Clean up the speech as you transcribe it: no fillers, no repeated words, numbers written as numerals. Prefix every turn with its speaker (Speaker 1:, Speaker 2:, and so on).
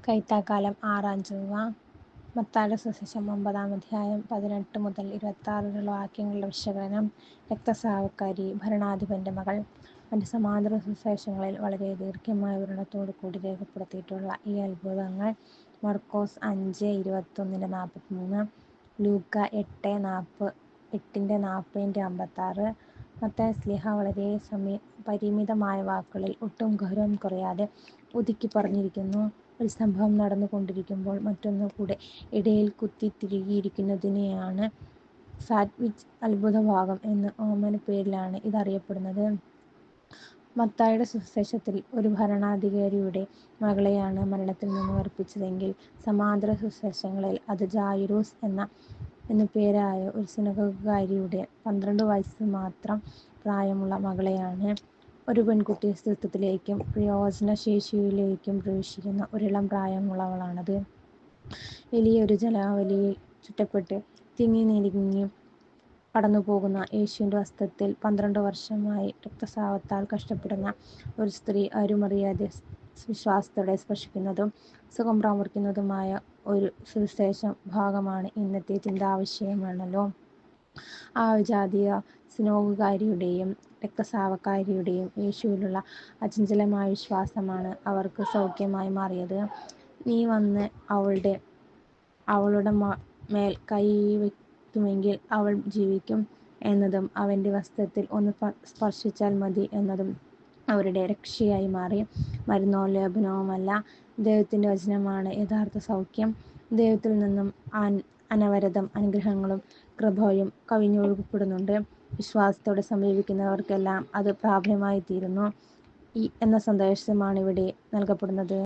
Speaker 1: കൈത്താക്കാലം 6-ാം ചൊവ്വ. മത്തായിയുടെ സുവിശേഷം 9-ാം അധ്യായം 18 മുതൽ 26 വരെയുള്ള വാക്യങ്ങളുടെ വിശകലനം. രക്തസ്രാവക്കാരി, ഭരണാധിപന്റെ മകൾ. മറ്റ് സമാന്തര സുവിശേഷങ്ങളിൽ വളരെ ദീർഘമായ വിവരണത്തോടുകൂടി രേഖപ്പെടുത്തിയിട്ടുള്ള ഈ അത്ഭുതങ്ങൾ മർക്കോസ് 5:21-43, ലൂക്കാ 8:40-56, മത്തായി ശ്ലീഹാ വളരെ പരിമിതമായ വാക്കുകളിൽ ഒട്ടും ഗൗരവം കുറയാതെ ഒതുക്കി പറഞ്ഞിരിക്കുന്നു. ഒരു സംഭവം നടന്നുകൊണ്ടിരിക്കുമ്പോൾ മറ്റൊന്ന് കൂടെ ഇടയിൽ കുത്തിത്തിരുകിയിരിക്കുന്നതിനെയാണ് സാൻഡ്വിച്ച് അത്ഭുതഭാഗം എന്ന ഓമനപ്പേരിലാണ് ഇതറിയപ്പെടുന്നത്. മത്തായിയുടെ സുവിശേഷത്തിൽ ഒരു ഭരണാധികാരിയുടെ മകളെയാണ് മരണത്തിൽ നിന്ന് ഉയർപ്പിച്ചതെങ്കിൽ സമാന്തര സുവിശേഷങ്ങളിൽ അത് ജായിറൂസ് എന്നു പേരായ ഒരു സിനഗോഗുകാരിയുടെ 12 വയസ്സ് മാത്രം പ്രായമുള്ള മകളെയാണ്. ഒരു പെൺകുട്ടി സ്ത്രീത്വത്തിലേക്കും പ്രയോജനശേഷിയിലേക്കും പ്രവേശിക്കുന്ന ഒരിളം പ്രായമുള്ളവളാണത്. വലിയൊരു ജനാവലിയിൽ ചുറ്റപ്പെട്ട് തിങ്ങിനെരുങ്ങി കടന്നുപോകുന്ന യേശുവിൻ്റെ വസ്ത്രത്തിൽ 12 വർഷമായി രക്തസ്രാവത്താൽ കഷ്ടപ്പെടുന്ന ഒരു സ്ത്രീ ആരുമറിയാതെ വിശ്വാസത്തോടെ സ്പർശിക്കുന്നതും സുഖം പ്രാപിക്കുന്നതുമായ ഒരു സുവിശേഷ ഭാഗമാണ് ഇന്നത്തെ ചിന്താവിഷയമാണല്ലോ. ആ വിജാതീയ സിനഗോഗുകാരിയുടെയും രക്തസ്രാവക്കാരിയുടെയും യേശുവിലുള്ള അചഞ്ചലമായ വിശ്വാസമാണ് അവർക്ക് സൗഖ്യമായി മാറിയത്. നീ വന്ന് അവളുടെ മേൽ കൈവയ്ക്കുമെങ്കിൽ അവൾ ജീവിക്കും എന്നതും അവൻ്റെ വസ്ത്രത്തിൽ ഒന്ന് സ്പർശിച്ചാൽ മതി എന്നതും അവരുടെ രക്ഷയായി മാറി. മരുന്നോ ലേപനവുമല്ല, ദൈവത്തിൻ്റെ വചനമാണ് യഥാർത്ഥ സൗഖ്യം. ദൈവത്തിൽ നിന്നും അനവരതം അനുഗ്രഹങ്ങളും കൃപയും കവിഞ്ഞൊഴുകപ്പെടുന്നുണ്ട്. വിശ്വാസത്തോടെ സമീപിക്കുന്നവർക്കെല്ലാം അത് പ്രാപ്യമായി തീരുന്നു എന്ന സന്ദേശമാണ് ഇവിടെ നൽകപ്പെടുന്നത്.